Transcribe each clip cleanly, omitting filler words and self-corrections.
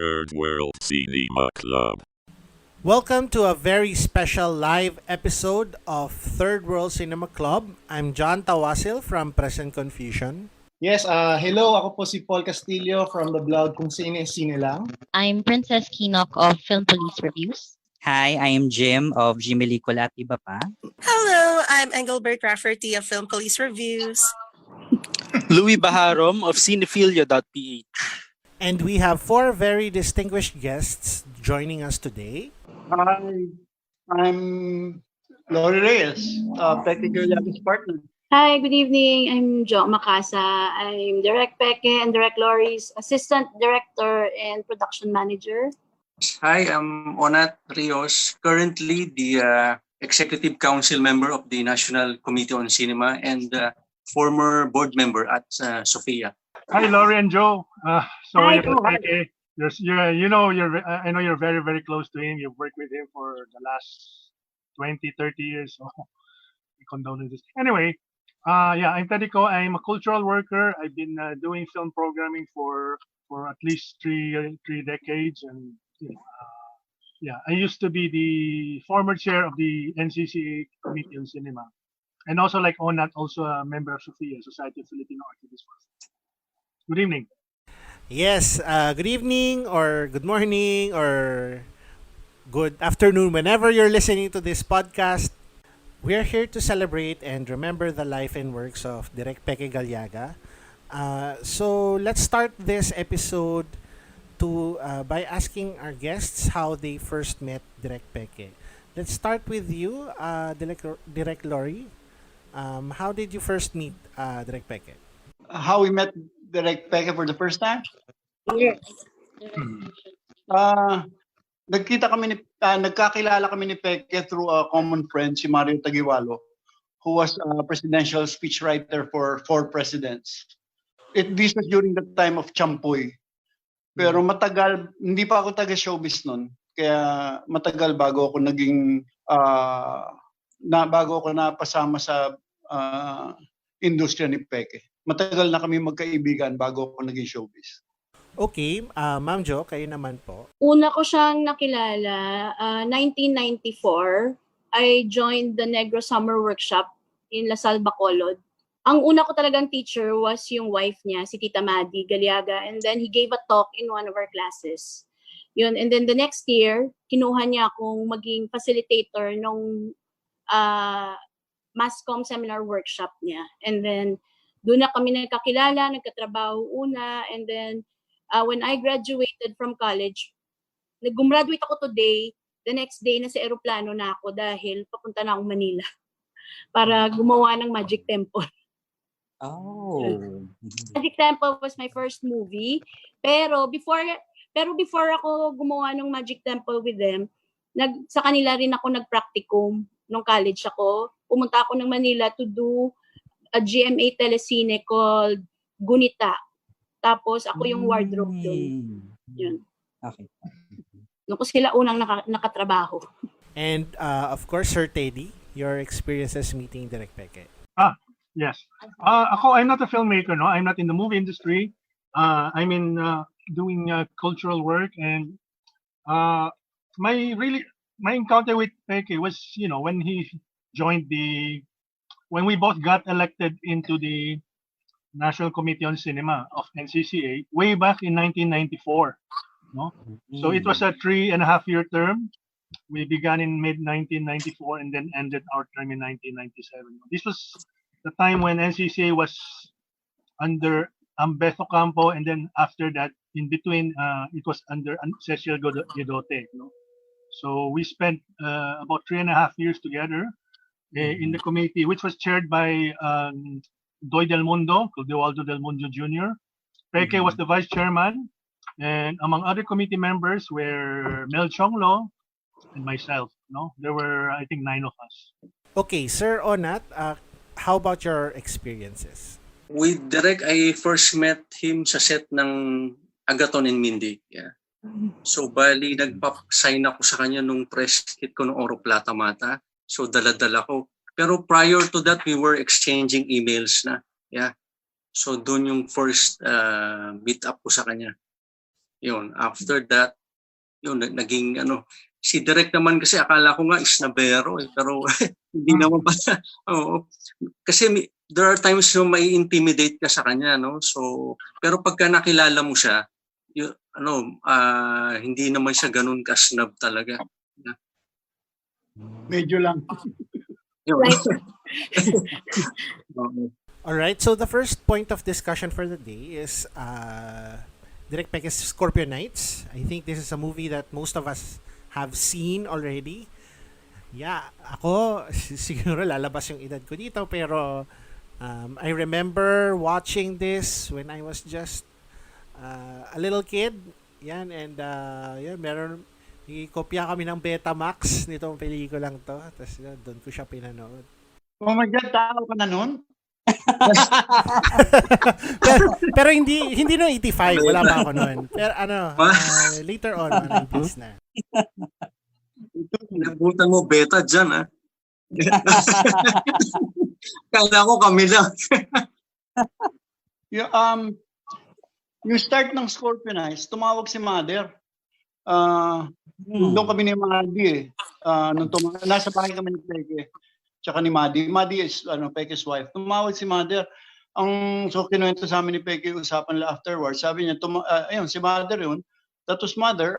Third World Cinema Club. Welcome to a very special live episode of Third World Cinema Club. I'm John Tawasil from Present Confusion. Yes, hello. Ako po si Paul Castillo from the blog Kung Sine Sine Lang. I'm Princess Kinok of Film Police Reviews. Hi, I am Jim of Jimelicula at Iba Pa. Hello, I'm Engelbert Rafferty of Film Police Reviews. Louis Baharom of Cinephilia.ph. And we have four very distinguished guests joining us today. Hi, I'm Lori Reyes, Practical Labs partner. Hi, good evening. I'm Jo Macasa. I'm Direct Peke and Direct Lori's Assistant Director and Production Manager. Hi, I'm Onat Rios, currently the Executive Council member of the National Committee on Cinema and former board member at Sofia. Hi, Laurie and Joe. Hi, Sorry, Joe. Peke. I know you're very, very close to him. You've worked with him for the last 20, 30 years. So condolences. Anyway, I'm Tedico. I'm a cultural worker. I've been doing film programming for at least three decades, and I used to be the former chair of the NCCA Committee on Cinema, and also like Onat, also a member of Sofia, Society of Filipino Artists. Good evening. Yes, good evening or good morning or good afternoon whenever you're listening to this podcast. We're here to celebrate and remember the life and works of Direk Peke Galiaga. So let's start this episode by asking our guests how they first met Direk Peke. Let's start with you, Direk Lori. How did you first meet Direk Peke? How we met Direct Peke for the first time? Yes. Nagkakilala kami ni Peke through a common friend, si Mario Tagiwalo, who was a presidential speechwriter for 4 presidents. This was during the time of Champoy. Pero matagal, hindi pa ako taga-showbiz nun. Kaya matagal bago ako bago ako napasama sa industriya ni Peke. Matagal na kami magkaibigan bago ako naging showbiz. Okay, Ma'am Jo, kayo naman po. Una ko siyang nakilala, 1994. I joined the Negro Summer Workshop in Lasal, Bacolod. Ang una ko talagang teacher was yung wife niya, si Tita Madi Galiaga, and then he gave a talk in one of our classes. Yun, and then the next year, kinuha niya akong maging facilitator nung Masscom seminar workshop niya. And then doon na kami nagkakilala, nagkatrabaho una, and then when I graduated from college, gumraduate ako today, the next day nasa eroplano na ako dahil papunta na akong Manila para gumawa ng Magic Temple. Oh. Magic Temple was my first movie, pero before ako gumawa ng Magic Temple with them, sa kanila rin ako nag-practicum nung college ako. Pumunta ako ng Manila to do a GMA telesine called Gunita. Tapos ako yung wardrobe doon. Yun. Okay. Doon ko sila unang nakatrabaho. And of course, Sir Teddy, your experiences meeting Direk Peke. Yes. I'm not a filmmaker, no. I'm not in the movie industry. I'm in doing cultural work, and my encounter with Peke was, when he joined when we both got elected into the National Committee on Cinema of NCCA way back in 1994. No, so it was a 3.5-year term. We began in mid-1994 and then ended our term in 1997. This was the time when NCCA was under Ambeto Campo, and then after that, in between, it was under Cecil Guedote. No? So we spent about 3.5 years together in the committee, which was chaired by Doy Del Mundo, Clodoaldo Del Mundo Jr. Peke was the vice chairman, and among other committee members were Mel Chonglo and myself. No, there were, I think, 9 of us. Okay, Sir Onat, how about your experiences? With Direk, I first met him sa set ng Agaton and Mindy. Yeah. So bali, nagpa-sign ako sa kanya nung press kit ko ng Oro Plata Mata. So dala-dala ko. Pero prior to that, we were exchanging emails na. Yeah. So doon yung first meet up ko sa kanya. Yun, after that, yun, naging ano, si Direk naman kasi akala ko nga isnabero pero hindi naman pala. Oo. Kasi there are times na may intimidate ka sa kanya, no? So, pero pagka nakilala mo siya, hindi naman siya ganun ka-snub talaga. Medyo lang. Yun. All right. So the first point of discussion for the day is Direk Peke's Scorpio Nights. I think this is a movie that most of us have seen already. Yeah, ako siguro lalabas yung edad ko dito pero I remember watching this when I was just a little kid. Yan, and meron kopya kami ng Betamax nitong pelikulang to. Tapos doon ko siya pinanood. Oh my God, tao ka na nun? pero hindi no 85, wala pa ako noon. Pero later on, 90s na. Nabutan mo beta dyan, ha? Kala ko kami lang. Yung start ng Scorpio Nights, tumawag si Mother. Doon kami ni Madi nasa bahay kami ni Peke. Tsaka ni Madi. Madi is Peke's wife. Tumawag si Mother. So kinuwento sa amin ni Peke, usapan nila afterwards. Sabi niya, ayun, si Mother yun. That was Mother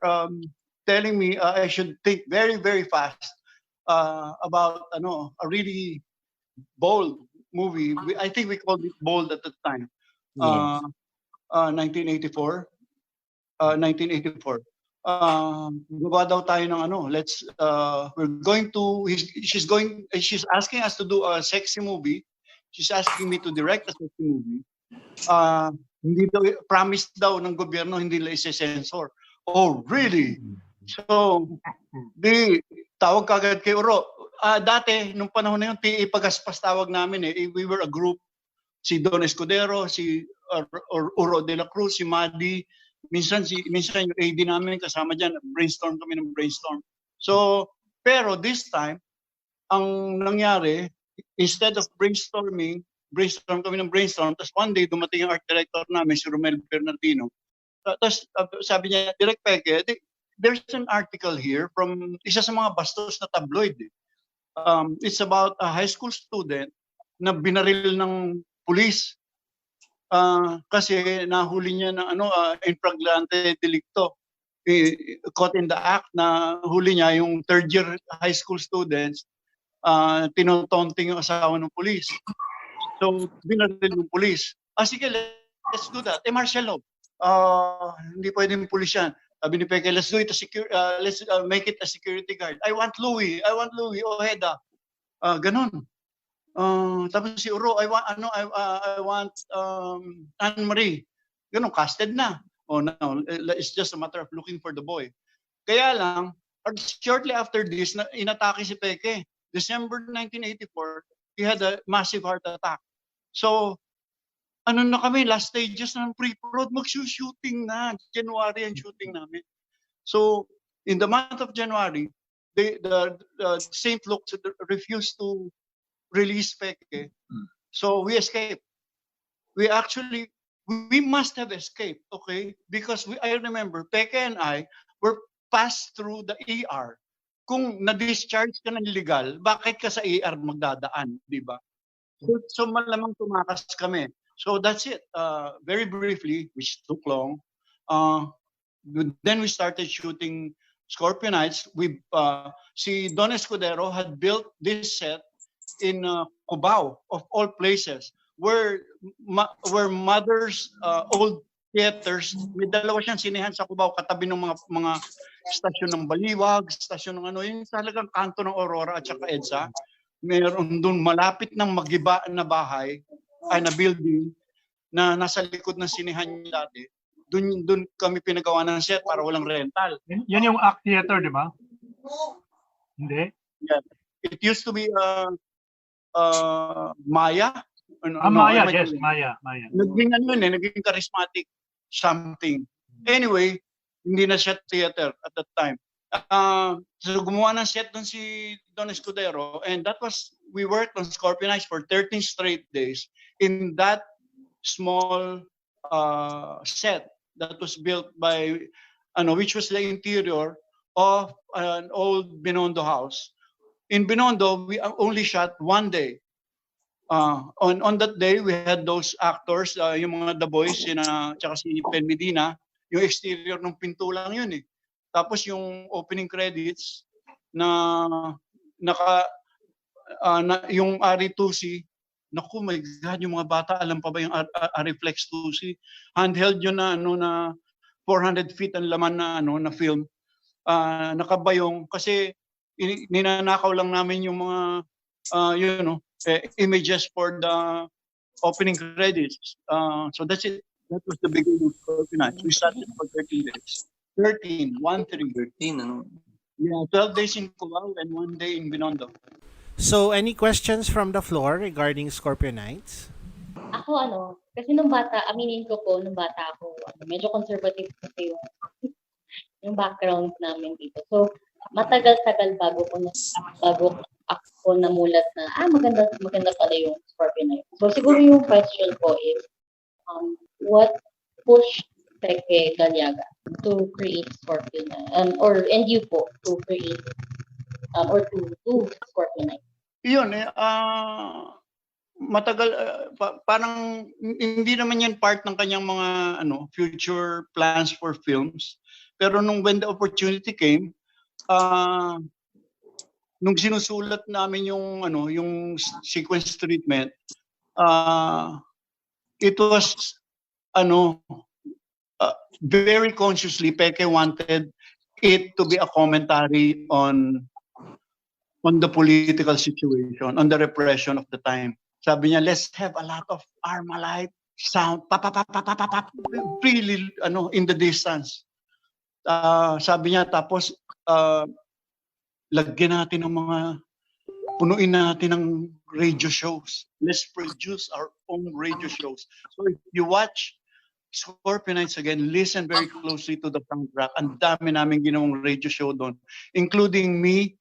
telling me I should think very, very fast about a really bold movie. I think we called it bold at the time. 1984. Gawa daw tayo ng she's asking us to do a sexy movie. She's asking me to direct a sexy movie. Hindi daw, promise daw ng gobyerno, hindi nila isi-censor. Oh, really? So, tawag kagad kay Uro. Dati, nung panahon na yun, PA Pagaspas tawag namin eh. We were a group. Si Don Escudero, si Uro de la Cruz, si Madi, minsan yung AD namin kasama dyan, brainstorm kami ng brainstorm. So, pero this time, ang nangyari, instead of brainstorm kami ng brainstorm, tapos one day, dumating yung art director namin, si Romel Bernardino. Tapos sabi niya, Direk Peke, there's an article here from isa sa mga bastos na tabloid. It's about a high school student na binaril ng pulis. Kasi nahuli niya ng infraglante delicto, caught in the act, na huli niya yung third year high school students, tinotonting yung asawa ng pulis. So binaril yung pulis. Sige, let's do that. Martial law. Hindi pwedeng pulis yan. Sabi ni Peke, let's do it let's make it a security guard. I want Louie Ojeda. Ganon. Tapos si Uro, I want Anne-Marie. Ganun, casted na. Oh no, it's just a matter of looking for the boy. Kaya lang, shortly after this, inatake si Peke. December 1984, he had a massive heart attack. So, na kami, last stages ng pre-prod, mag-shooting na. January ang shooting namin. So, in the month of January, the St. Luke's refused to release Peke. So we escaped. We must have escaped, okay? Because I remember Peke and I were passed through the ER. Kung na-discharge ka ng legal, bakit ka sa ER magdadaan, di ba? So malamang tumakas kami. So that's it. Very briefly, which took long. Then we started shooting Scorpio Nights. Si Don Escudero had built this set in Cubao, of all places, where Mother's old theaters, may dalawa siyang sinehan sa Cubao, katabi ng mga stasyon ng Baliwag, stasyon ng yung talagang kanto ng Aurora at saka EDSA. Meron doon malapit ng magiba na bahay, na building, na nasa likod ng sinehan niya dati. Doon kami pinagawa ng set para walang rental. Yan yung ACT Theater, di ba? Hindi? Yeah. It used to be Maya. Maya, yes, Maya. Naging charismatic something. Anyway, hindi na siya theater at that time. So gumawa ng set doon si Don Escudero, and we worked on Scorpio Nights for 13 straight days in that small set. that was built by, which was the interior of an old Binondo house. In Binondo, we only shot one day. On that day, we had those actors, yung mga The Boys, tsaka si Pen Medina, yung exterior ng pinto lang yun eh. Tapos yung opening credits na yung Ari Tusi, naku, my God, yung mga bata, alam pa ba yung Ariflex Tusi? Handheld yun na 400 feet ang laman na film. Nakabayong kasi ninanakaw lang namin yung mga images for the opening credits. So that's it. That was the beginning of Scorpio Nights. We started for 13 days. 13. Yeah, 12 days in Cubao and 1 day in Binondo. So, any questions from the floor regarding Scorpio Nights? Ako kasi nung bata, aminin ko po, nung bata ako, medyo conservative kasi yung background namin dito. So, matagal-tagal bago ako namulat na, maganda pala yung Scorpio Nights. So, siguro yung question ko is, what pushed Peke Galiaga to create Scorpio Nights? And you po, to create, or to do Scorpio Nights? Yun matagal parang hindi naman yan part ng kanyang mga future plans for films, pero when the opportunity came, nung sinusulat namin yung sequence treatment, it was very consciously Peke wanted it to be a commentary on the political situation, on the repression of the time. Sabi niya, let's have a lot of Armalite sound, really, in the distance. Sabi niya, tapos, lagyan natin ng punuin natin ng radio shows. Let's produce our own radio shows. So if you watch Scorpio Nights again, listen very closely to the soundtrack. Ang dami namin ginawang radio show doon, including me.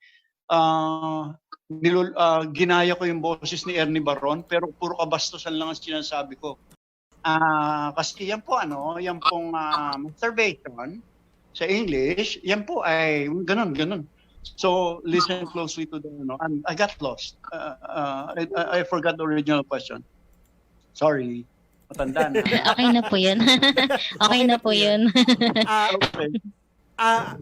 Ginaya ko yung boses ni Ernie Baron, pero puro kabastusan lang ang sinasabi ko. Kasi yan pong masturbation sa English, yan po ay ganun. So listen closely to the and I got lost. I forgot the original question. Sorry. Matanda na. Okay na po yun. Okay na po yun. Okay.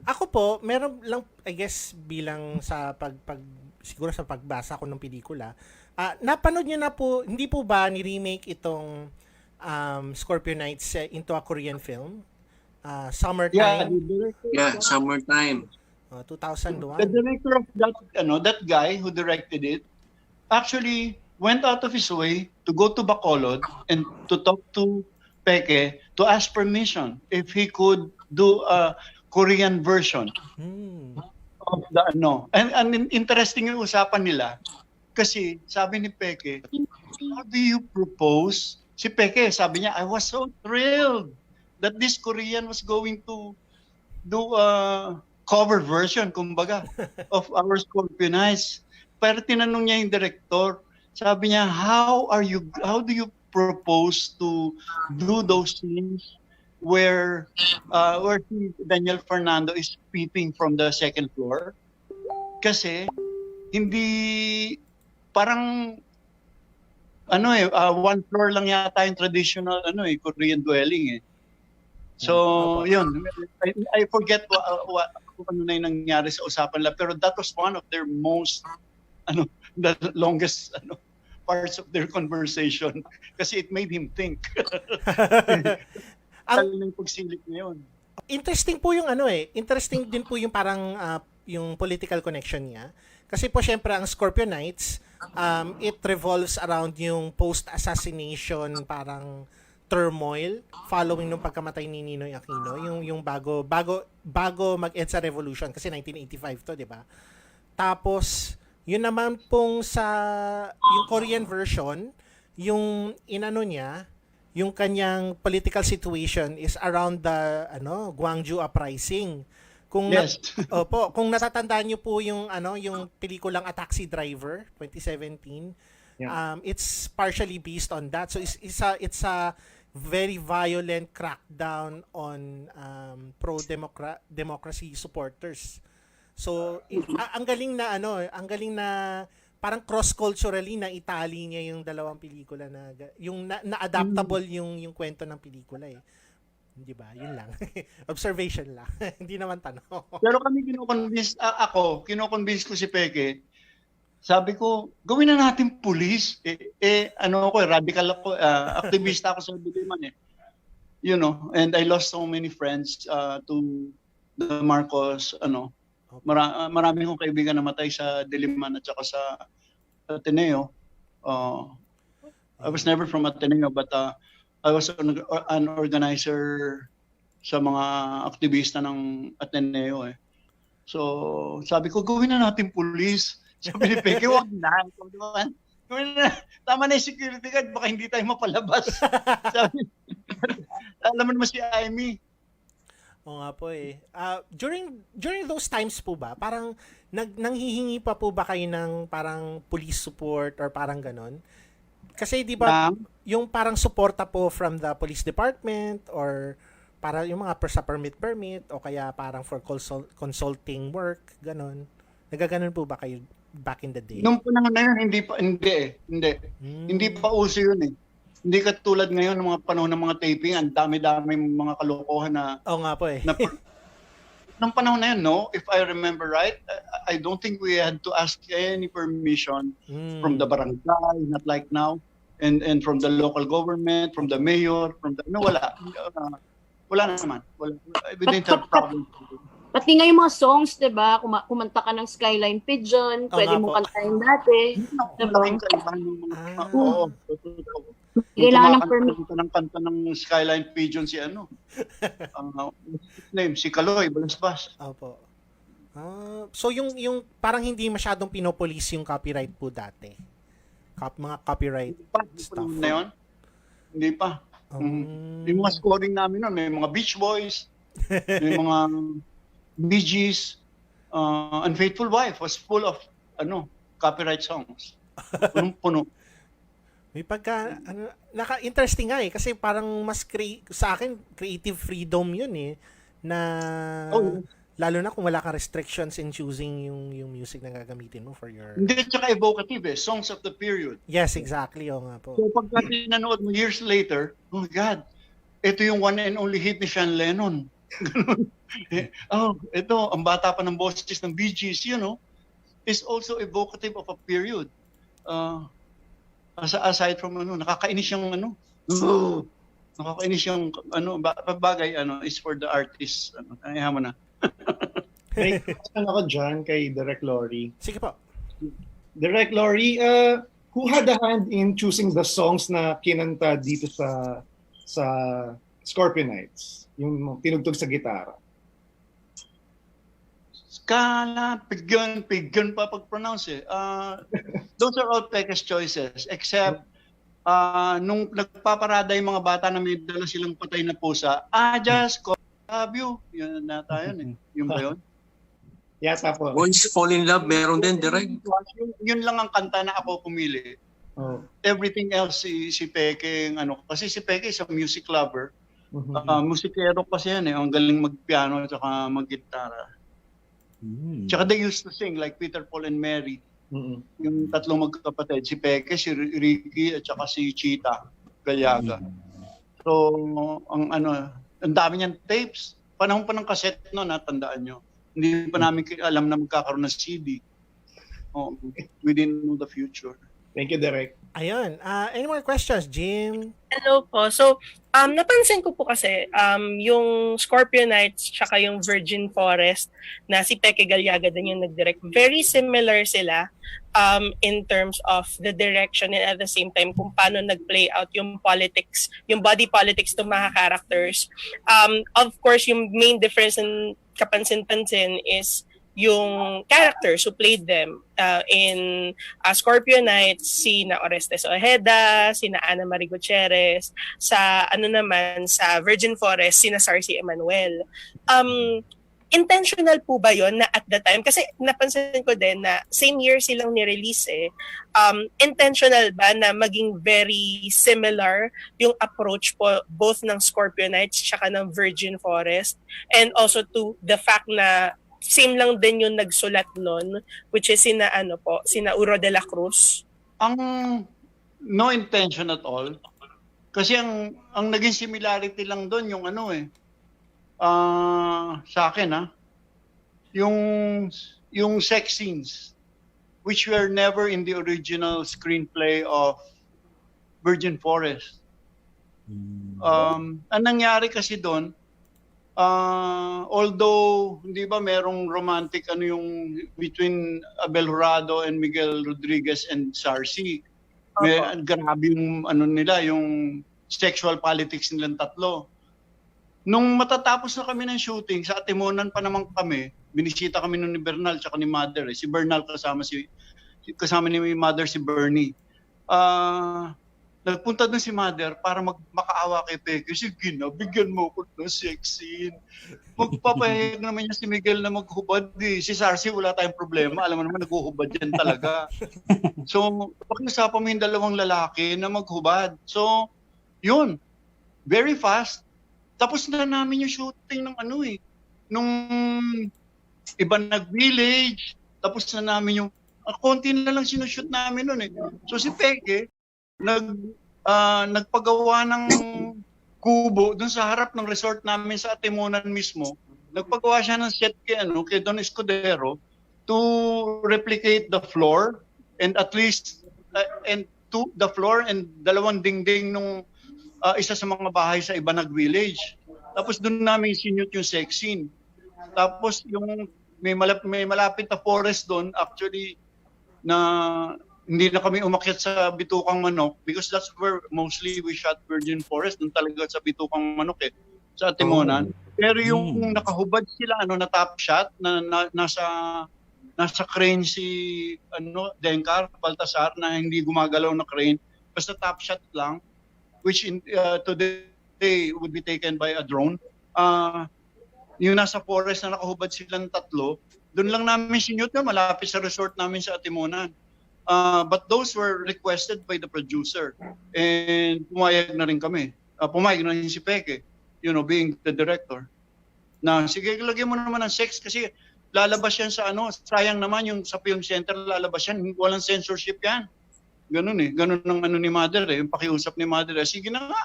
Ako po, meron lang, I guess, bilang sa siguro sa pagbasa ko ng pelikula, napanood nyo na po, hindi po ba ni-remake itong Scorpio Nights into a Korean film? Summertime? Yeah, Summertime. 2001. The director of that guy who directed it actually went out of his way to go to Bacolod and to talk to Peke to ask permission if he could do a Korean version of the and interesting yung usapan nila kasi sabi ni Peke, how do you propose? Si Peke sabi niya, I was so thrilled that this Korean was going to do a cover version kumbaga of our Scorpio Nights. Pero tinanong niya yung director, sabi niya, how do you propose to do those scenes where Daniel Fernando is peeping from the second floor? Kasi hindi parang one floor lang yata yung traditional Korean dwelling eh. So yun, I forget what na yung nangyari sa usapan nila, pero that was one of their most the longest parts of their conversation kasi it made him think. Ang pagsilip niya yun. Interesting po yung interesting din po yung parang yung political connection niya. Kasi po syempre ang Scorpio Nights, it revolves around yung post-assassination parang turmoil following nung pagkamatay ni Ninoy Aquino, yung bago mag-end sa revolution kasi 1985 to, 'di ba? Tapos yun naman pong yung Korean version, yung niya, yung kanyang political situation is around the Gwangju uprising. Kung kung natatandaan niyo po yung yung pelikulang A Taxi Driver 2017, it's partially based on that. So it's very violent crackdown on pro-democracy supporters. So, ang galing na ang galing na parang cross-culturally na itali niya yung dalawang pelikula yung na-adaptable yung kwento ng pelikula eh. Di ba? Yun lang. Observation lang. Hindi naman tanong. Pero kami kinoconvince ko si Peke. Sabi ko, gawin na natin police. Radical ako, aktivista ako sa Diliman eh. You know, and I lost so many friends to the Marcos, marami kong kaibigan namatay sa Diliman at saka sa Ateneo. I was never from Ateneo, but I was an organizer sa mga aktivista ng Ateneo eh. So, sabi ko, gawin na natin police. Sabi ni Peke, wag na. Gawin na. Tama na yung security guard, baka hindi tayo mapalabas. Sabi, alam mo naman si Amy. Oo nga po eh. During those times po ba, parang nanghihingi pa po ba kayo ng parang police support or parang ganon? Kasi di ba yung parang suporta po from the police department or para yung mga sa permit o kaya parang for consulting work, ganon. Nagaganon po ba kayo back in the day? Nung panahon na yun, hindi pa uso yun eh. Hindi katulad ngayon ng mga panahon ng mga taping, ang dami-dami mga kalokohan na... Oo nga po eh. Nung panahon na yun, no? If I remember right, I don't think we had to ask any permission from the barangay, not like now, and from the local government, from the mayor, wala. Wala naman. We didn't have problems. Pati nga yung mga songs, diba? Kumanta ka ng Skyline Pigeon, pwede mo kantahin dati. Oo. Kailangan ng permit. Kanta ng Skyline Pigeon si si Kaloy Balasbas. Opo. So yung parang hindi masyadong pinopolice yung copyright po dati. Mga copyright stuff. Na yun? Hindi pa. Yung mga scoring namin nun, may mga Beach Boys, may mga Bee Gees, Unfaithful Wife was full of copyright songs. Punong-puno. May naka-interesting nga eh kasi parang mas sa akin creative freedom yun eh na lalo na kung wala kang restrictions in choosing yung music na gagamitin mo for your... Hindi, tsaka evocative eh, songs of the period. Yes, exactly. Oo nga po. So pagka nanood mo years later, oh my God, ito yung one and only hit ni Sean Lennon. Ito, ang bata pa ng boses ng Bee Gees, is also evocative of a period. Aside from nakakainis yung nakakainis yung bagay is for the artist. Ayaw mo na. May question ako dyan kay Direk Lori. Sige po. Direk Lori, who had a hand in choosing the songs na kinanta dito sa Scorpionites? Yung tinugtog sa gitara. Skala, pigyon pa pag-pronounce eh. Those are all Peke's choices. Except, nung nagpaparada yung mga bata na may dala silang patay na pusa, just love you. Yun na tayo eh. Yung ba yun? Yata po. Boys Fall in Love, meron din direct. Yun lang ang kanta na ako pumili. Everything else si Peke, kasi si Peke is a music lover. Musikero kasi yan eh. Ang galing mag-piano at saka mag-gitara. Tsaka they used to sing like Peter, Paul, and Mary. Yung tatlong magkapatid, si Peke, si Ricky, at saka si Chita Galyaga. So, ang dami niyang tapes. Panahon pa ng cassette natandaan nyo. Hindi pa namin alam na magkakaroon ng CD. We didn't know the future. Thank you, Derek. Ayun. Any more questions, Jim? Hello po. So, napansin ko po kasi yung Scorpionites tsaka yung Virgin Forest na si Peke Galyaga din yung nag-direct. Very similar sila in terms of the direction and at the same time kung paano nag-play out yung politics, yung body politics ng mga characters. Of course, yung main difference in kapansin-pansin is yung characters who played them in Scorpionites, si na Orestes Ojeda, si na Ana Marie Gutierrez, sa sa Virgin Forest, si na Sarcy Emanuel. intentional po ba yon na at the time? Kasi napansin ko din na same year silang nirelease intentional ba na maging very similar yung approach po both ng Scorpio Nights tsaka ng Virgin Forest, and also to the fact na same lang din yung nagsulat nun, which is sina Uro de la Cruz? Ang no intention at all. Kasi ang naging similarity lang doon yung sa akin yung sex scenes which were never in the original screenplay of Virgin Forest. Ang nangyari kasi doon, although hindi ba merong romantic yung between Abel Jurado and Miguel Rodriguez and Sarsi. Grabe yung nila, yung sexual politics nilang tatlo. Nung matatapos na kami ng shooting, sa Atimonan pa naman kami, binisita kami ni Bernal tsaka ni Mother. Si Bernal kasama ni Mother si Bernie. Nagpunta dun si Mother para makaawa kay Peke. Sige na, bigyan mo ko ng sex scene. Magpapahig naman niya si Miguel na maghubad. Si Sarsi, wala tayong problema. Alam mo naman, naghuhubad yan talaga. So, pakiusapan mo yung dalawang lalaki na maghubad. So, yun. Very fast. Tapos na namin yung shooting ng nung Ibanag-Village. Tapos na namin yung, konti na lang sinushoot namin nun So, si Peke, nagpagawa ng kubo dun sa harap ng resort namin sa Atimonan mismo. Nagpagawa siya ng set kay Don Escudero to replicate the floor and at least the floor and dalawang dingding nung isa sa mga bahay sa Ibanag Village. Tapos dun namin sinute yung sex scene. Tapos yung may malapit na forest doon actually na hindi na kami umakyat sa Bitukang Manok because that's where mostly we shot Virgin Forest, doon talaga sa Bitukang Manok sa Atimonan. Pero yung nakahubad sila na top shot na nasa crane si Dencar Baltasar na hindi gumagalaw na crane, basta top shot lang, which today would be taken by a drone. Yung nasa forest na nakahubad silang tatlo, doon lang namin sinute na malapit sa resort namin sa Atimonan. But those were requested by the producer. And pumayag na rin kami. Pumayag na rin si Peke, being the director. Na sige, lagyan mo naman ng sex kasi lalabas yan sa sayang naman yung sa film center lalabas yan. Walang censorship yan. Ganun Ganun ng ni Mother yung pakiusap ni Mother. Sige na nga.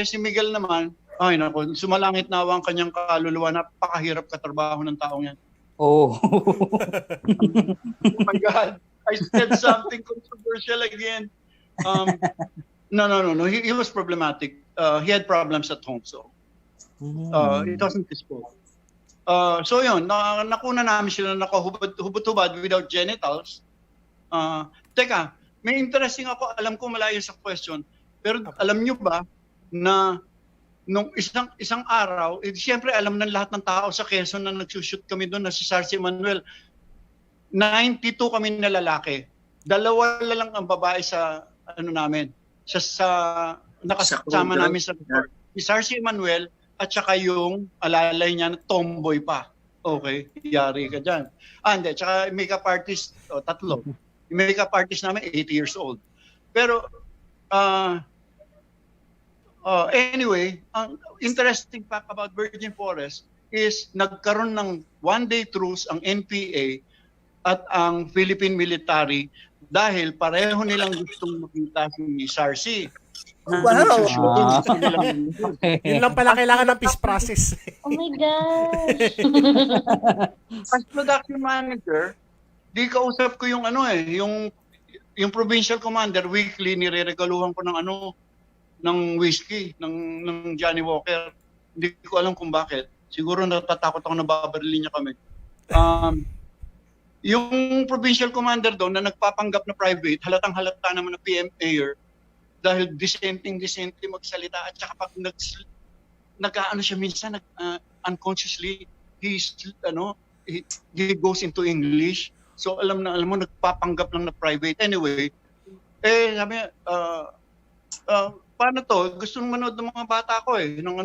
Si Miguel naman, ay nako, sumalangit na ang kanyang kaluluwa, napakahirap katrabaho ng taong yan. Oh. Oh my God. I said something controversial again. No. He was problematic. He had problems at home, so it wasn't his fault. So yun, nakuna namin sila nakahubad-hubad without genitals. Teka, may interesting ako. Alam ko malayo sa question. Pero alam nyo ba na nung isang araw, siyempre alam ng lahat ng tao sa Quezon na nagsushoot kami doon na si Sarsi Manuel. 92 kami na lalaki. 2 lang ang babae sa namin. Sa nakasama namin sa resort. Si Sarsi Manuel at saka yung alalay niya na tomboy pa. Okay, yari ka dyan. Hindi, tsaka makeup artist, 3. Yung makeup artist namin, 80 years old. Pero, anyway, ang interesting fact about Virgin Forest is nagkaroon ng one-day truce ang NPA at ang Philippine military dahil pareho nilang gustong makita si Sarsi. Wow! Yun lang pala kailangan ng peace process. Oh my gosh! As production manager, di kausap ko yung yung provincial commander, weekly nireregaluhan ko ng whiskey, ng Johnny Walker. Hindi ko alam kung bakit. Siguro natatakot ako na babarilin niya kami. Yung provincial commander doon na nagpapanggap na private, halatang-halata naman na PM Ayer dahil dissenting magsalita at saka pag nag-ano siya minsan unconsciously he goes into English. So alam mo nagpapanggap lang na private. Anyway, sabi paano to? Gusto manood ng mga bata ko ng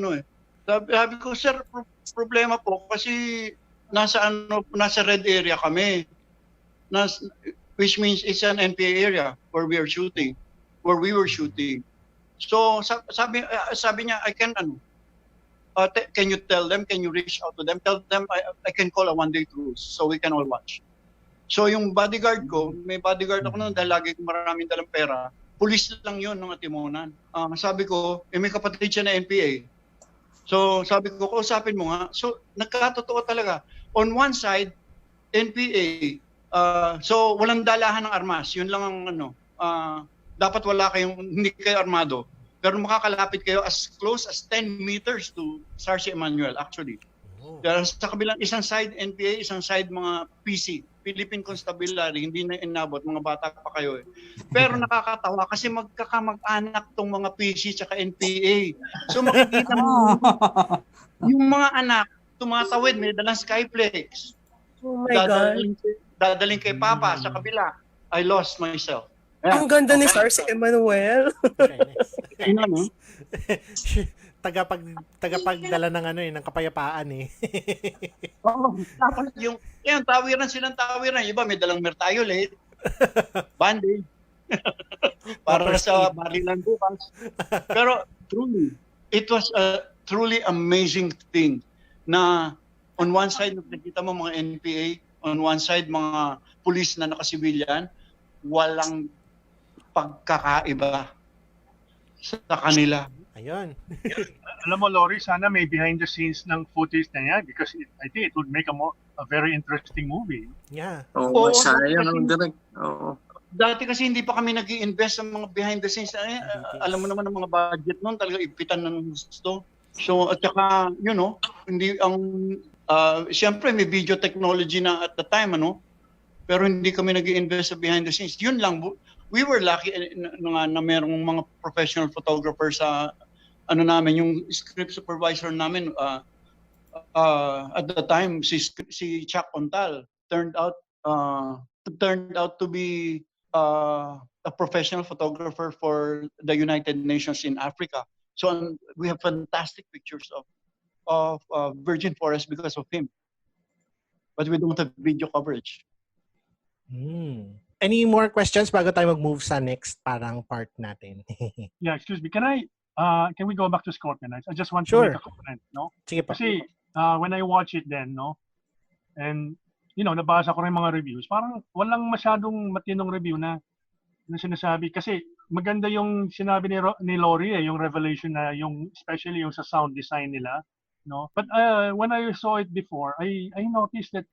Sabi ko, sir, problema po kasi nasa red area kami. Which means it's an NPA area where we were shooting. So sabi niya, can you tell them, can you reach out to them, tell them I can call a one-day cruise so we can all watch. So yung bodyguard ko, may bodyguard ako noon dahil lagi ko maraming dalang pera. Pulis lang yun ng Atimunan. Sabi ko, may kapatid siya na NPA. So sabi ko, kausapin mo nga. So nagkatotoo talaga. On one side, NPA, so walang dalahan ng armas. Yun lang ang dapat hindi kayo armado. Pero makakalapit kayo as close as 10 meters to Sarsi Emmanuel actually. Pero sa kabilang isang side NPA, isang side mga PC, Philippine Constabulary, hindi na inabot, mga bata pa kayo eh. Pero nakakatawa kasi magkakamag-anak tong mga PC tsaka NPA. So makikita mo yung mga anak tumatawid, may dalang Skyflex. Oh my God. Dadaling kay Papa sa kabila. I lost myself. Ang ganda ni Sarsi Emmanuel. Tagapagdala ng ng kapayapaan eh. Tapos yung silang tawiran, iba may dalang mertayolate, band-aid, para sa barilan bukas. Pero truly, it was a truly amazing thing na on one side nakikita mo mga NPA, on one side mga pulis na nakasibilyan, walang pagkakaiba sa kanila. Ayun. Alam mo, Lori, sana may behind the scenes ng footage na yan because I think it would make a very interesting movie. Yeah. Oo, sayang ang direct. Oo. Dati kasi hindi pa kami nag-i-invest sa mga behind the scenes. Alam mo naman ang mga budget noon, talaga ipitan ng gusto. So, at saka, hindi siyempre may video technology na at the time, pero hindi kami nag-i-invest sa behind the scenes. Yun lang, we were lucky na merong mga professional photographers sa namin, yung script supervisor namin at the time si Chuck Ontal turned out to be a professional photographer for the United Nations in Africa. So we have fantastic pictures of Virgin Forest because of him. But we don't have video coverage. Any more questions bago tayo mag-move sa next parang part natin? Yeah, excuse me. Can we go back to Scorpion Nights? I just want to make a comment, no? Sige pa. Kasi when I watch it then, no? And nabasa ko rin mga reviews. Parang walang masyadong matinong review na sinasabi kasi maganda yung sinabi ni Lori yung revelation na especially yung sa sound design nila, no? But when I saw it before, I noticed that,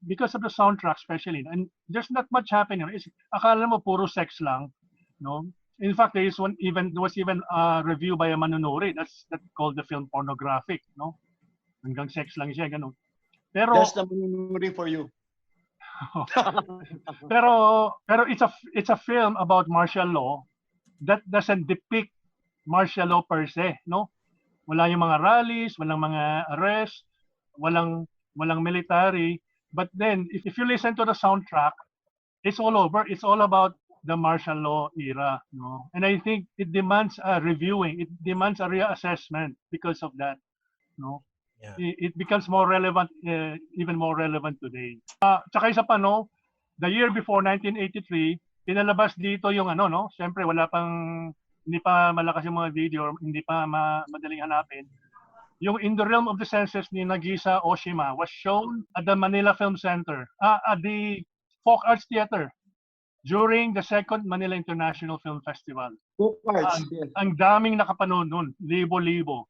because of the soundtrack especially, and there's not much happening. Akala mo puro sex lang, no? In fact, there was even a review by a manunuri that's called the film pornographic, no? Hanggang sex lang siya, ganun. Pero that's the manunuri for you. pero it's a film about martial law that doesn't depict martial law per se, no? Wala yung mga rallies, walang mga arrests, walang military. But then, if you listen to the soundtrack, it's all over. It's all about the martial law era, no? And I think it demands a reviewing. It demands a reassessment because of that, no? Yeah. It becomes more relevant, even more relevant today. Tsaka isa pa, no? The year before 1983, pinalabas dito yung no? Siyempre, hindi pa malakas yung mga video, hindi pa madaling hanapin. Yung In the Realm of the Senses ni Nagisa Oshima was shown at the Manila Film Center, at the Folk Arts Theater during the second Manila International Film Festival. Folk Arts, yes. Ang daming nakapanood nun, libo-libo.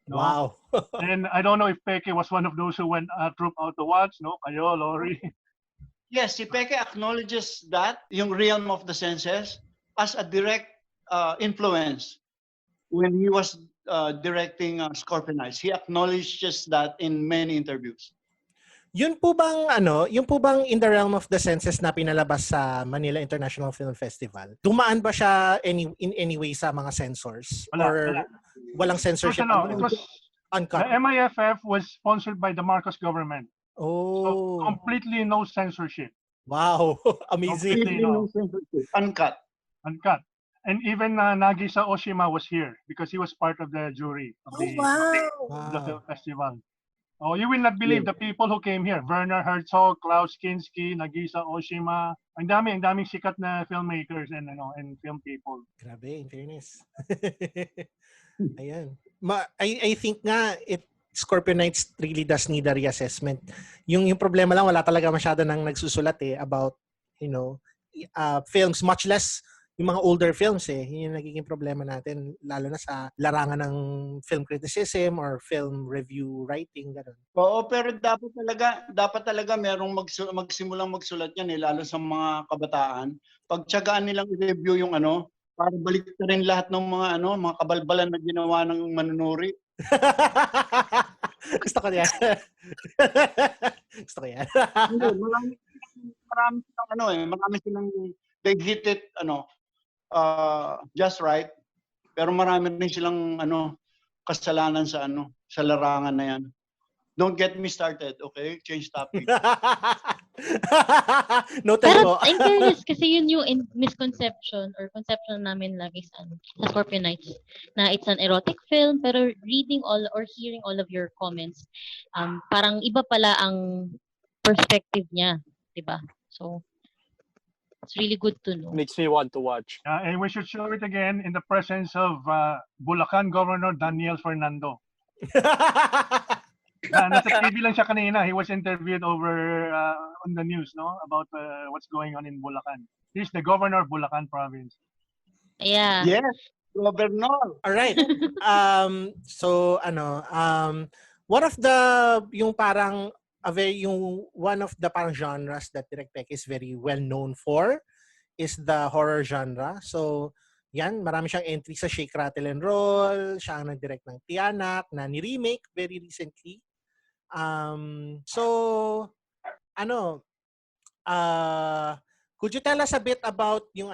No? Wow. And I don't know if Peke was one of those who went troop out to watch, no? Kayo, Lori. Yes, si Peke acknowledges that, yung Realm of the Senses, as a direct influence when he was directing Scorpion Nights. He acknowledges that in many interviews. Yun po bang In the Realm of the Senses na pinalabas sa Manila International Film Festival? Dumaan ba siya in any way sa mga censors? Walang censorship? It was uncut. The MIFF was sponsored by the Marcos government. Oh. So completely no censorship. Wow. Amazing. Completely no censorship. Uncut. And even Nagisa Oshima was here because he was part of the jury of the film festival. Oh, you will not believe Yeah. the people who came here. Werner Herzog, Klaus Kinski, Nagisa Oshima. Ang daming sikat na filmmakers and film people. Grabe, in fairness. Ayan. I think nga Scorpio Knights really does need a reassessment. Yung problema lang, wala talaga masyado nang nagsusulat about films, much less yung mga older films Yun yung nagiging problema natin, lalo na sa larangan ng film criticism or film review writing, gano'n. Oo, pero dapat talaga merong magsimulang magsulat yan lalo sa mga kabataan. Pagtiyagaan nilang i-review yung para balik na rin lahat ng mga kabalbalan na ginawa ng manunuri. Gusto ko yan. Gusto ko yan. Hindi, marami silang they hit it just right. Pero marami rin silang kasalanan sa larangan na yan. Don't get me started, okay? Change topic. Noted Pero po. in fairness, kasi yun yung misconception or conception namin lagi sa Scorpio Nights, na it's an erotic film, pero reading all or hearing all of your comments, parang iba pala ang perspective niya, diba? So, it's really good to know. Makes me want to watch. And we should show it again in the presence of Bulacan Governor Daniel Fernando. Nasa TV lang siya kanina. He was interviewed over on the news, about what's going on in Bulacan. He's the governor of Bulacan province. Yeah. Yes, governor. All right. So one of the yung parang one of the parang genres that Direk Peke is very well known for is the horror genre. So yan, marami siyang entry sa Shake, Rattle and Roll. Siya ang nag-direct ng Tiyanak na ni-remake very recently. Could you tell us a bit about yung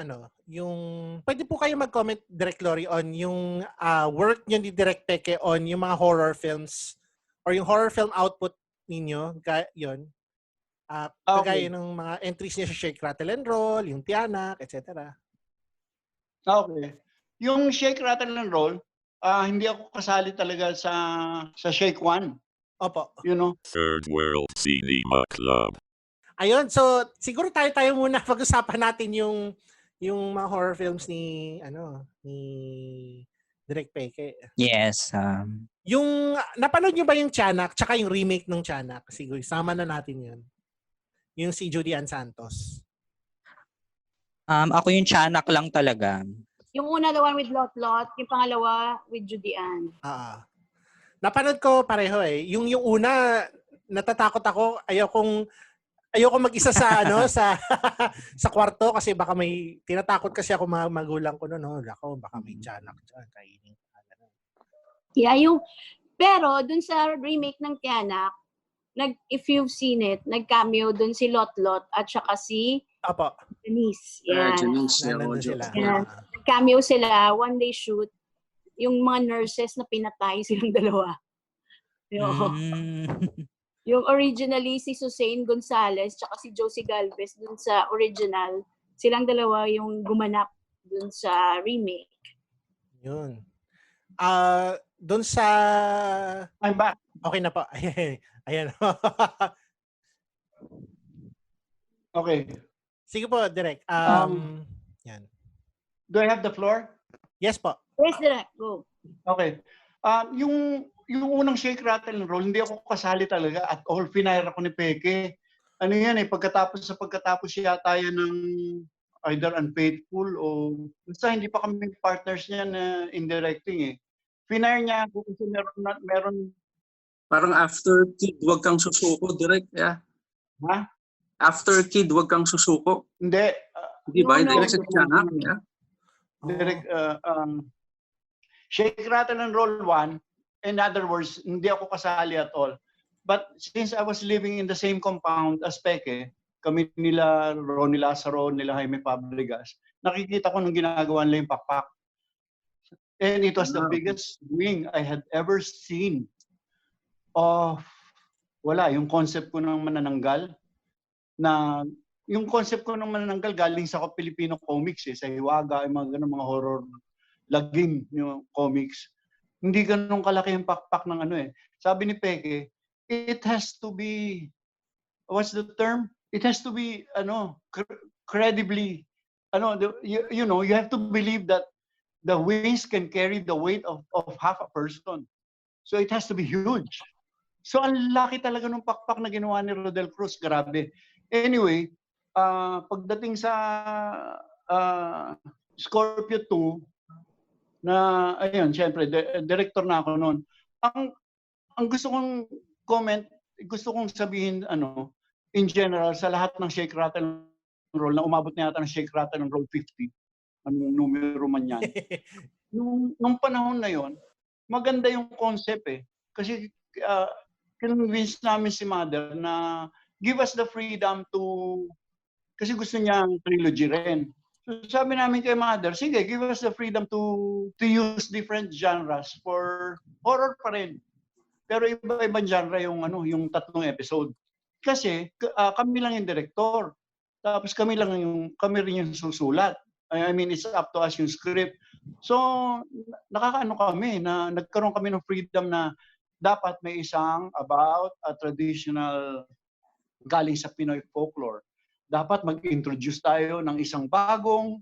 pwede po kayo mag-comment, Direk Lori, on yung work niyo ni Direk Peke on yung mga horror films or yung horror film output ninyo, yun. Kagaya ng mga entries niya sa Shake, Rattle and Roll, yung Tiyanak, etc. Okay. Yung Shake, Rattle and Roll, hindi ako kasali talaga sa Shake 1. Opo. Third World Cinema Club. Ayun, so siguro tayo muna pag-usapan natin yung mga horror films ni Direk Peke. Yes. Yung napanood niyo ba yung Tiyanak tsaka yung remake ng Tiyanak? Siguro sama na natin 'yun. Yung si Judy Ann Santos. Ako yung Tiyanak lang talaga. Yung una, the one with Lot Lot. Yung pangalawa, with Judy Ann. Napanood ko pareho Yung una, natatakot ako. Ayoko mag-isa sa sa kwarto kasi baka may tinatakot kasi ako magulang ko noon. Ako baka may Tiyanak diyan kainin. Yeah, pero dun sa remake ng Tiyanak, if you've seen it, nag-cameo dun si Lot Lot at saka si Denise. Yan. Nag-cameo sila, one day shoot. Yung mga nurses na pinatay silang dalawa. Yung originally si Susain Gonzales tsaka si Josie Galvez dun sa original, silang dalawa yung gumanap dun sa remake. Yun. Dun sa... I'm back. Okay na po. Ayan. Okay. Sige po, Direk. Yan. Do I have the floor? Yes po. Yes, Direk. Go. Okay. Yung unang Shake, Rattle and Roll, hindi ako kasali talaga at all. Finire ako ni Peke. Pagkatapos yata yan ng either Unfaithful o basta hindi pa kami partners niya na in directing Finire niya ako kasi meron Parang after Kid, wag kang susuko, Direk. Yeah. Ha? After Kid, wag kang susuko. Hindi. Di ba? Direk sa Tiyanak. Yeah. Direk, Shake, Rattle and Roll 1, in other words, hindi ako kasali at all. But since I was living in the same compound as Peke, kami nila Ronnie Lazaro, nila Jaime Fabregas, nakikita ko nung ginagawa nila yung pakpak. And it was the biggest wing I had ever seen. Yung concept ko ng manananggal, yung concept ko ng manananggal galing sa Filipino comics sa Hiwaga, yung mga ganun, mga horror laging yung comics. Hindi ganun kalaki yung pakpak ng Sabi ni Peke, it has to be, what's the term? It has to be credibly, you know, you have to believe that the wings can carry the weight of half a person. So it has to be huge. So ang laki talaga ng pakpak na ginawa ni Rodel Cruz, grabe. Anyway, pagdating sa Scorpio 2, na ayun, syempre director na ako noon. Ang gusto kong comment, gusto kong sabihin in general sa lahat ng Shake Rattle Roll na umabot na yata ng Shake Rattle Roll 50. Anong numero man yan. nung panahon na yon, maganda yung concept eh. Kasi convince namin si Mother na give us the freedom to, kasi gusto niya ang trilogy rin. So sabi namin kay Mother, sige, give us the freedom to use different genres for horror pa rin. Pero iba-ibang genre yung yung 3 episode. Kasi kami lang yung director. Tapos kami rin yung susulat. I mean, it's up to us yung script. So, nakakaano kami na nagkaroon kami ng freedom na dapat may isang about a traditional galing sa Pinoy folklore. Dapat mag-introduce tayo ng isang bagong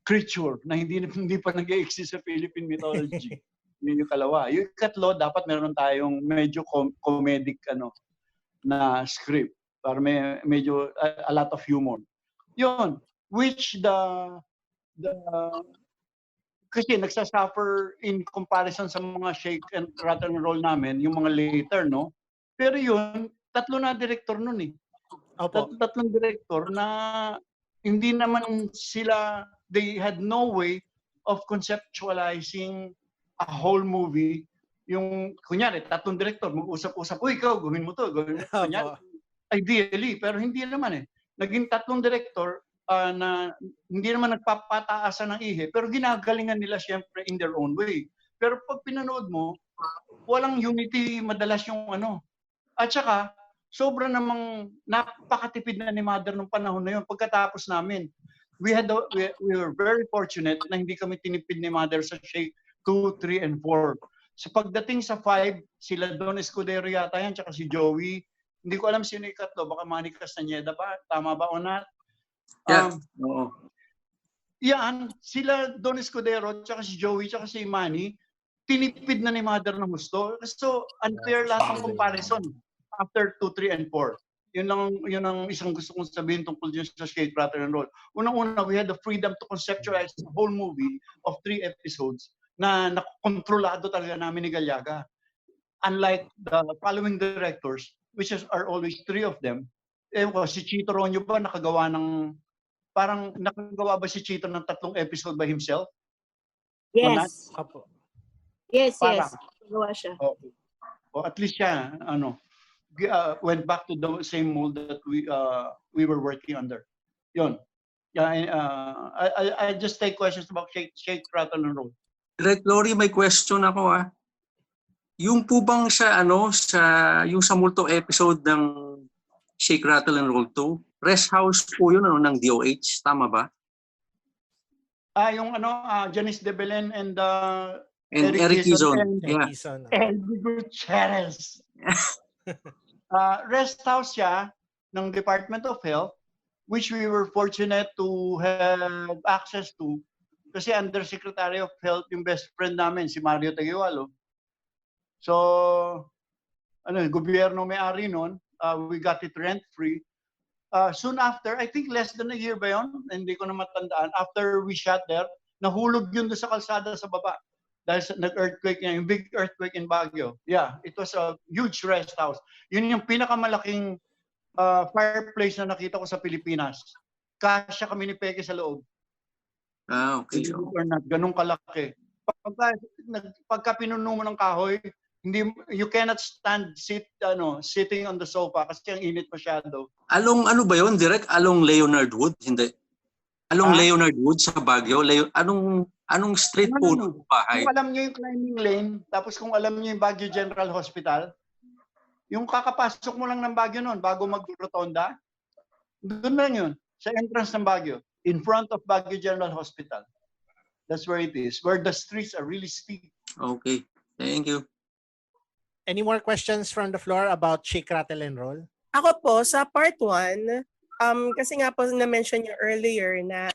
creature na hindi pa nag-exist sa Philippine mythology. Yun yung kalawa. Yung ikatlo, dapat meron tayong medyo comedic na script para medyo a lot of humor. Yun, which kasi nagsasuffer in comparison sa mga Shake and Rattle and Roll namin, yung mga later, no? Pero yun, 3 na director nun eh. Opo. 3 director na hindi naman sila, they had no way of conceptualizing a whole movie. Yung, kunyari, 3 director, mag-usap-usap, uy, ikaw, gawin mo to, gawin mo to. Kunyari, ideally, pero hindi naman eh. Naging 3 director na hindi naman nagpapataasan ng ihe, pero ginagalingan nila siyempre in their own way. Pero pag pinanood mo, walang unity madalas yung At saka, sobra namang napakatipid na ni Mother nung panahon na yun. Pagkatapos namin, we were very fortunate na hindi kami tinipid ni Mother sa Shake 2, 3, and 4. So pagdating sa 5, sila Don Escudero yata yan, tsaka si Joey. Hindi ko alam sino ikatlo, baka Manny Castañeda ba? Tama ba o not? Oo. Yan, sila Don Escudero, tsaka si Joey, tsaka si Manny, tinipid na ni Mother ng gusto. So unfair lahat ng comparison after 2, 3, and 4. Yun ang isang gusto kong sabihin tungkol dyan sa Shake, Rattle, and Roll. Unang-una, we had the freedom to conceptualize the whole movie of 3 episodes na nakontrolado talaga namin ni Galyaga. Unlike the following directors, which are always 3 of them, si Chito Ronyo ba nakagawa ba si Chito ng 3 episode by himself? Yes. Yes. Parang. Nagawa siya. Okay. O at least siya, went back to the same mold that we were working under. Yun. I just take questions about Shake, Rattle, and Roll. Direct Lori, may question ako Yung po bang yung sa multo episode ng Shake, Rattle, and Roll 2, rest house po yun ng DOH, tama ba? Yung Janice de Belen and Eric Quezon. And Gutierrez. Rest house siya ng Department of Health, which we were fortunate to have access to kasi Undersecretary of Health yung best friend namin, si Mario Taguiwalo. So, gobyerno may-ari nun, we got it rent-free. Soon after, I think less than a year ba yun? Hindi ko na matandaan. After we shot there, nahulog yun doon sa kalsada sa baba. Dahil nag-earthquake niya, yung big earthquake in Baguio. Yeah, it was a huge rest house. Yun yung pinakamalaking fireplace na nakita ko sa Pilipinas. Kasya kami ni Peke sa loob. Okay. Ganun kalaki. Pagka pinuno mo ng kahoy, you cannot sitting on the sofa kasi ang init masyado. Along ba yun, Direk? Along Leonard Wood? Hindi. Along Leonard Wood sa Baguio? Anong street po ng bahay? Kung alam nyo yung climbing lane, tapos kung alam nyo yung Baguio General Hospital, yung kakapasok mo lang ng Baguio noon, bago mag-rotonda, doon lang yun, sa entrance ng Baguio, in front of Baguio General Hospital. That's where it is, where the streets are really steep. Okay, thank you. Any more questions from the floor about Shake, Rattle, and Roll? Ako po, sa part 1, kasi nga po na-mention niyo earlier na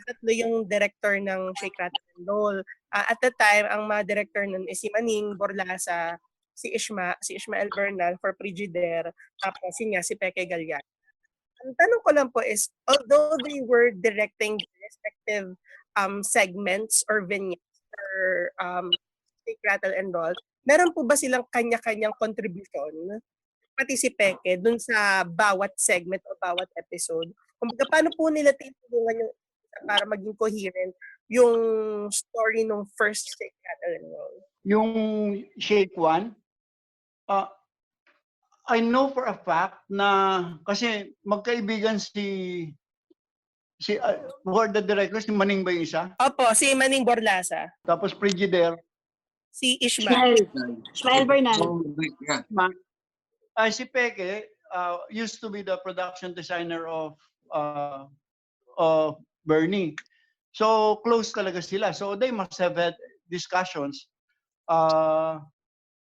tatlo yung director ng Shake, Rattle, and Roll. At the time, ang mga director nun is si Maning Borlasa, si Ishmael Bernal for Frigidaire, tapos yun nga, si Peke Gallardo. Ang tanong ko lang po is, although they were directing respective segments or vignettes for Shake, Rattle, and Roll, meron po ba silang kanya-kanyang contribution, pati si Peke, dun sa bawat segment o bawat episode? Kumbaga, paano po nila tinulungan yung para maging coherent yung story ng first Shake, Rattle, and Roll? Yung Shake 1, I know for a fact na kasi magkaibigan si who are the directors, si Maning ba yung isa? Opo, si Maning Borlasa. Tapos Frigidaire. Si Ishmael. Ishmael Bernal. Si Peke used to be the production designer of Bernie. So close talaga sila. So they must have had discussions.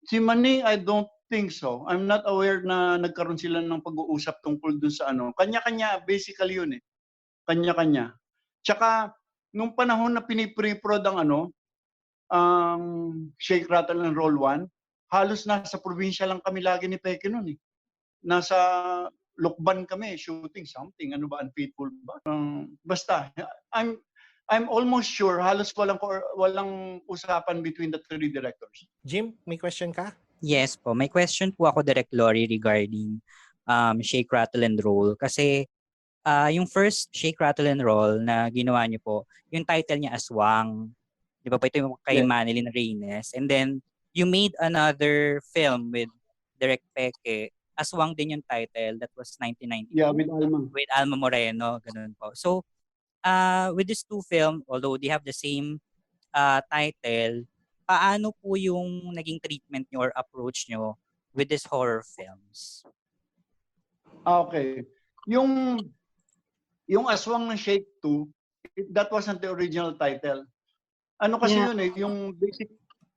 Si Maning, I don't think so. I'm not aware na nagkaroon sila ng pag-uusap tungkol dun sa ano. Kanya-kanya, basically yun eh. Kanya-kanya. Tsaka, nung panahon na pinipre-prod ang Shake, Rattle, and Roll 1, halos nasa probinsya lang kami lagi ni Peke nun eh. Nasa Lukban kami, shooting something. Ano ba, Unfaithful ba? Basta, I'm almost sure halos walang usapan between the three directors. Jim, may question ka? Yes po. May question po ako, Direct Lori, regarding Shake, Rattle, and Roll. Kasi yung first Shake, Rattle, and Roll na ginawa niyo po, yung title niya Aswang. Di ba po ito yung kay Manilyn Reynes? And then, you made another film with Direct Peke. Aswang din yung title. That was 1992. Yeah, with Alma. With Alma Moreno. Ganun po. So, with these two films, although they have the same title, paano po yung naging treatment nyo or approach nyo with these horror films? Okay. Yung Aswang ng Shake 2, that wasn't the original title. Ano kasi yun eh, yung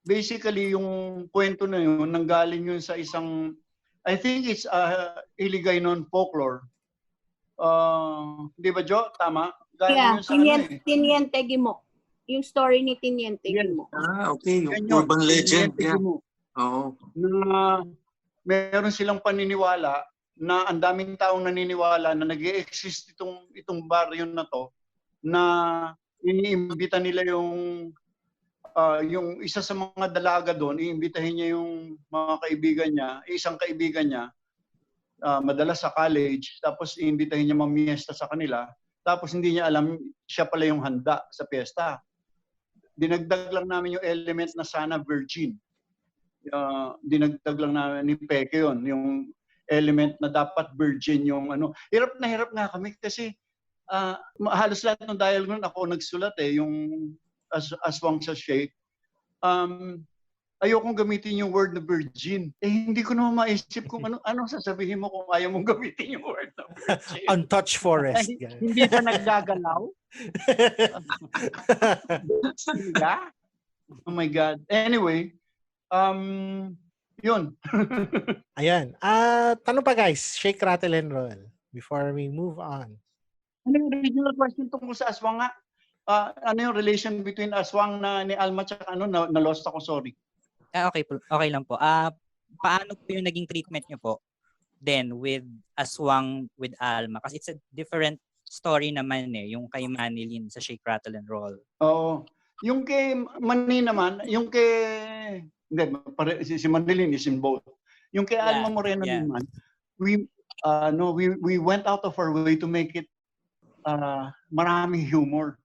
basically yung kwento na yun, nanggaling yun sa isang, I think it's Hiligaynon folklore. Di ba, Jo? Tama? Yeah, Tiniente Gimo. Yung story ni Tiniente Gimo. Okay. Yung urban legend. Yeah. Oo. Na meron silang paniniwala na ang daming taong naniniwala na nag-e-exist itong baryo na to, na iniimbita nila yung isa sa mga dalaga doon, iimbitahin niya yung mga kaibigan niya, isang kaibigan niya, madalas sa college, tapos iimbitahin niya mamiesta sa kanila, tapos hindi niya alam siya pala yung handa sa piyesta. Dinagdag lang namin yung element na sana virgin. Dinagdag lang namin ni Peke yun, yung element na dapat virgin yung ano. Hirap nga kami kasi halos lahat ng dialogue nun ako nagsulat eh, yung Aswang sa Shake. Ayokong gamitin yung word na virgin. Hindi ko naman maisip kung ano sasabihin mo kung ayaw mong gamitin yung word na virgin. Untouched forest. Hindi ba naggagalaw? Oh my God. Anyway, yun. Ayan. Tanong pa guys, Shake, Rattle, and Roll before we move on. Ano yung original question tungkol sa Aswang nga? Ano yung relation between Aswang na ni Alma at na-lost ako, sorry. Okay lang po. Paano po yung naging treatment nyo po then with Aswang with Alma? Kasi it's a different story naman eh, yung kay Manilyn sa Shake, Rattle, and Roll. Oo. Yung kay Mani naman, yung kay... Hindi, si Manilyn is in both. Yung kay Alma Moreno naman, we went out of our way to make it maraming humor.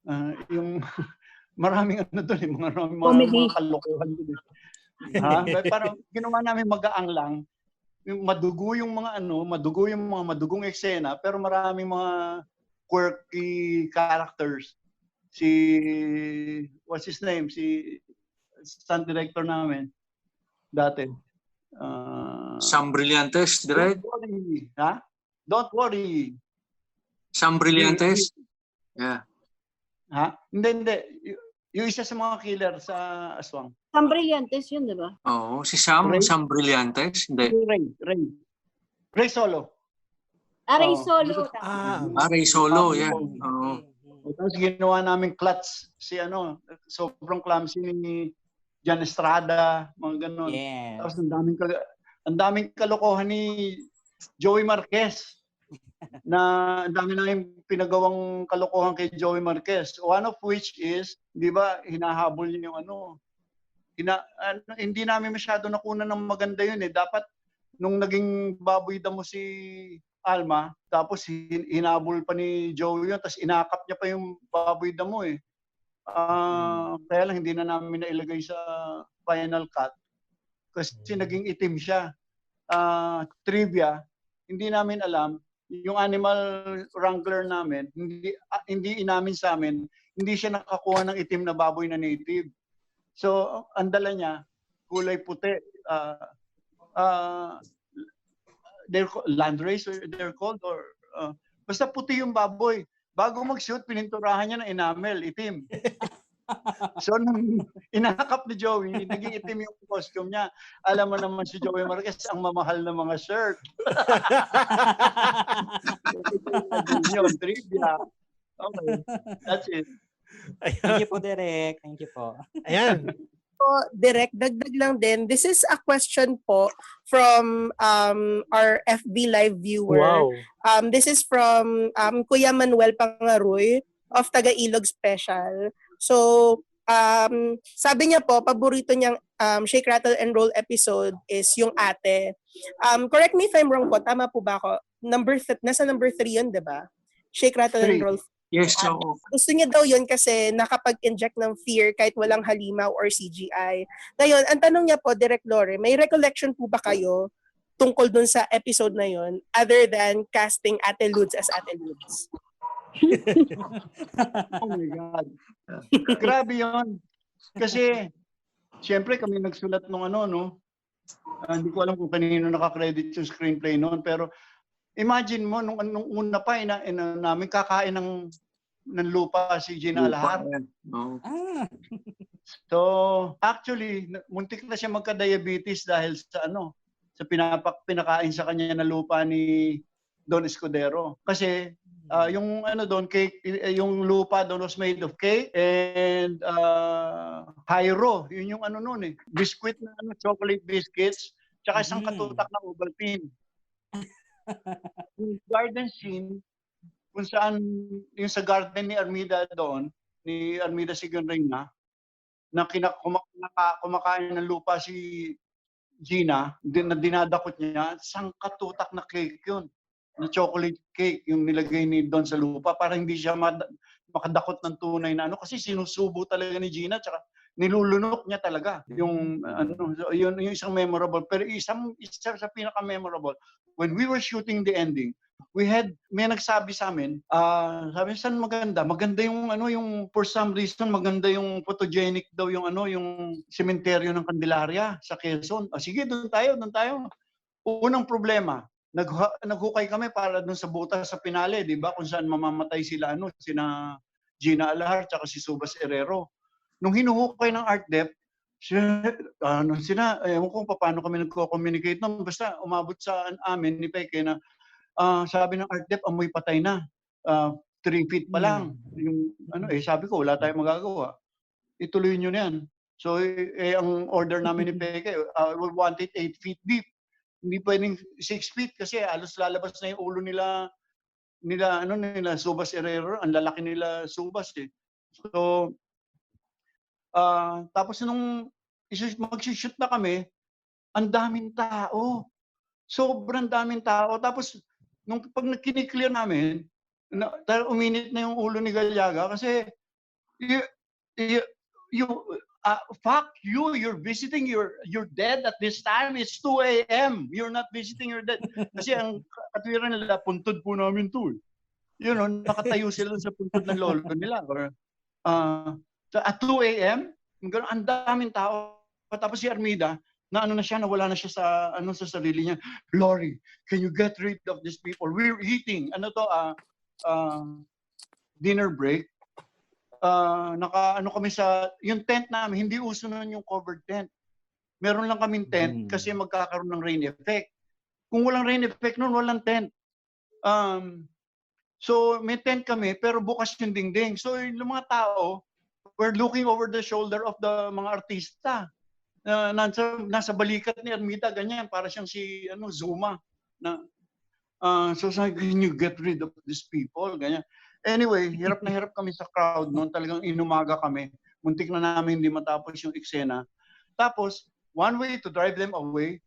Yung maraming doon, mga kalokohan doon. Parang ginawa namin magaang lang. Madugo yung mga madugong eksena, pero maraming mga quirky characters. What's his name? Si stunt director namin dati. Sam Brillantes, direct? Don't worry. Sam Brillantes? Yeah. Hindi. Yung isa sa mga killer sa Aswang. Sam Brillantes yun, di ba? Oo, si Sam Ray? Brillantes. Hindi. Ray Solo. Ray Oo. Solo. Ray Solo, yan. Oo. Tapos ginawa namin clutch si sobrang clumsy ni Jan Estrada, mga ganun. Yes. Tapos ang daming kalokohan ni Joey Marquez. Ang dami na yung pinagawang kalokohan kay Joey Marquez. One of which is, di ba, hinahabol niya yung hindi namin masyado nakunan ng maganda yun eh. Dapat, nung naging baboy damo si Alma, tapos hinabol pa ni Joey yun, tapos inakap niya pa yung baboy damo eh. Kaya lang hindi na namin nailagay sa final cut kasi naging itim siya. Trivia, hindi namin alam, yung animal wrangler namin, hindi inamin sa amin, hindi siya nakakuha ng itim na baboy na native. So, ang dala niya, kulay puti. They're landrace, they're called, or basta puti yung baboy. Bago mag-shoot, pininturahan niya ng enamel, itim. So, nung inakap ni Joey, naging itim yung costume niya. Alam mo naman si Joey Marquez, ang mamahal na mga shirt. Yun, trivia. Okay, that's it. Thank you po, Direk. Thank you po. Ayan. Po, Direk, dagdag lang din. This is a question po from our FB Live viewer. Wow. This is from Kuya Manuel Pangaroy of Taga-Ilog Special. So, sabi niya po, paborito niyang Shake, Rattle, and Roll episode is yung ate. Correct me if I'm wrong po, tama po ba ako? Nasa number 3 yun, di ba? Shake, Rattle, and Roll. Yes, so Gusto niya daw yun kasi nakapag-inject ng fear kahit walang halimaw or CGI. Ngayon, ang tanong niya po, Direk Lore, may recollection po ba kayo tungkol dun sa episode na yun other than casting Ate Ludes as Ate Ludes? Oh my God. Grabe yun. Kasi, siyempre kami nagsulat nung hindi ko alam kung kanino nakakredit yung screenplay noon, pero imagine mo, nung una pa, namin kakain ng lupa si Gina Alahar. So, actually, muntik na siya magka-diabetes dahil sa pinakain sa kanya na lupa ni Don Escudero. Kasi, yung cake, yung lupa doon was made of cake and Hyro. Yun yung noon eh. Biscuit na chocolate biscuits, tsaka isang katutak na Ovaltine. Yung garden scene, kung saan yung sa garden ni Armida doon, ni Armida Siganreina, na kumakain ng lupa si Gina, na dinadakot niya, isang katutak na cake yun, na chocolate cake, yung nilagay ni Don sa lupa para hindi siya makadakot ng tunay na kasi sinusubo talaga ni Gina, tsaka nilulunok niya talaga yung yun yung isang memorable. Pero isa sa pinaka-memorable, when we were shooting the ending, may nagsabi sa amin, sabi saan maganda yung yung for some reason maganda yung photogenic daw yung yung sementeryo ng Candelaria sa Quezon. Sige, doon tayo. Unang problema, naghukay kami para doon sa butas sa Pinale, di ba? Kung saan mamamatay sila sina Gina Alahar tsaka si Subas Herrero. Nung hinuhukay ng art dep, ewan ko paano kami nagko-communicate noon, basta umabot sa amin ni Peke na sabi ng art dep, amoy patay na. 3 feet pa lang. Yung sabi ko, wala tayong magagawa. Ituloy nyo na yan. So, ang order namin ni Peke, we want it 8 feet deep. Hindi pwedeng 6 feet kasi halos lalabas na yung ulo nila Subas Herrero, ang lalaki nila Subas eh. So, tapos nung mag-shoot na kami, ang daming tao. Sobrang daming tao. Tapos, nung pag kiniklear namin, uminit na yung ulo ni Galyaga kasi fuck you, you're visiting your dead at this time. It's 2 a.m. You're not visiting your dead. Kasi ang katwiran nila, puntod po namin to. Nakatayo sila sa puntod ng lolo nila. Or, at 2 a.m., ang daming tao. Tapos si Armida, nawala na siya sa sarili niya. Lori, can you get rid of these people? We're eating. Dinner break. naka ano kami sa yung tent namin, hindi uso noon yung covered tent. Meron lang kaming tent kasi magkakaroon ng rain effect. Kung walang rain effect noon, walang tent. So may tent kami pero bukas yung dingding. So yung mga tao were looking over the shoulder of the mga artista. Nasa balikat ni Armida, ganyan, para siyang si Zuma. So sabi, can you get rid of these people? Ganyan. Anyway, hirap na hirap kami sa crowd noon. Talagang inumaga kami. Muntik na namin hindi matapos yung eksena. Tapos, one way to drive them away,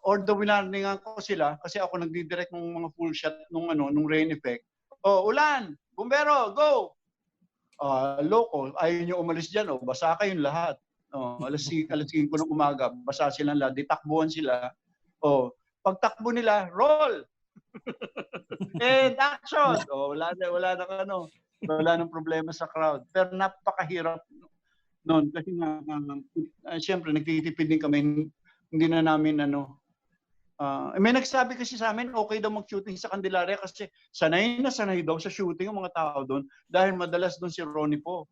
although winarningan ko sila, kasi ako nagdidirect ng mga full shot nung rain effect. Ulan! Bumbero! Go! Loko, ayaw nyo umalis dyan. Basa kayong lahat. Alas 5 ng umaga, basa silang lahat. Ditakbuhan sila. Pagtakbo nila, roll! And action! Wala nang problema sa crowd. Pero napakahirap noon kasi siyempre nagtitipid din kami, hindi na namin may nagsabi kasi sa amin okay daw mag-shooting sa Candelaria kasi sanay daw sa shooting ang mga tao doon dahil madalas doon si Ronnie po.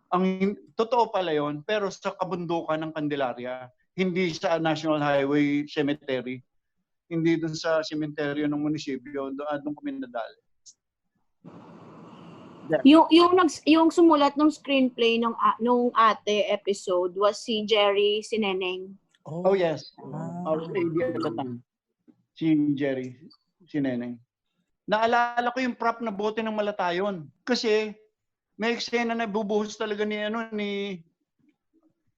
Ang totoo pala yon, pero sa kabundukan ng Candelaria, hindi sa National Highway Cemetery, hindi doon sa sementeryo ng munisipyo, doon kami nadali. Yung sumulat ng screenplay nung ate episode was si Jerry Sineneng. Oh yes. Our AD at the time. Si Jerry Sineneng. Naalala ko yung prop na bote ng Malatayon kasi may eksena na bubuhos talaga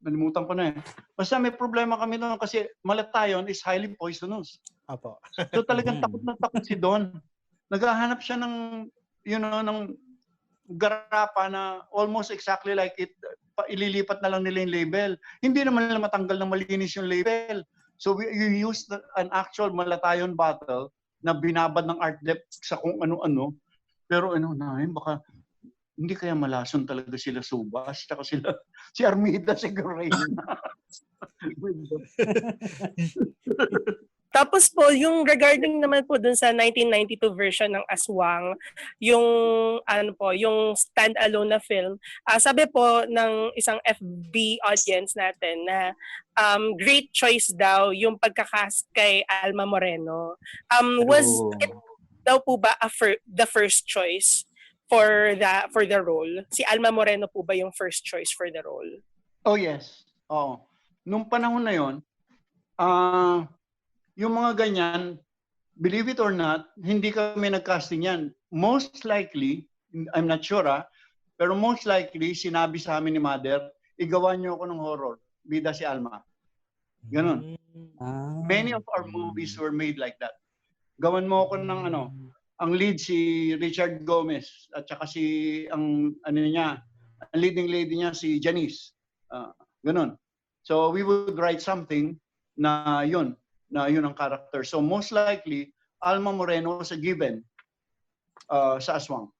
nalimutan ko na eh. Basta may problema kami doon kasi Malatayon is highly poisonous. Apo. So talagang takot na takot si Don. Naghahanap siya ng ng garapa na almost exactly like it, ililipat na lang nila yung label. Hindi naman nila matanggal ng malinis yung label. So we used an actual Malatayon bottle na binabad ng art dep sa kung ano-ano. Pero baka hindi kaya malason talaga sila Subas, saka si Armida siguro rin. Tapos po, yung regarding naman po dun sa 1992 version ng Aswang, yung yung stand-alone na film, sabi po ng isang FB audience natin na great choice daw yung pagkakast kay Alma Moreno. Was it daw po ba the first choice for the role? Si Alma Moreno po ba yung first choice for the role? Oh yes. Nung panahon na yon, yung mga ganyan, believe it or not, hindi kami nag-casting yan. Most likely, I'm not sure pero most likely, sinabi sa amin ni Mother, igawa niyo ako ng horror. Bida si Alma. Ganun. Many of our movies were made like that. Gawan mo ako ng ang lead si Richard Gomez at saka ang leading lady niya si Janice. Ganun. So we would write something na yun ang character. So most likely, Alma Moreno was a given sa Aswang.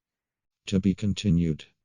To be continued.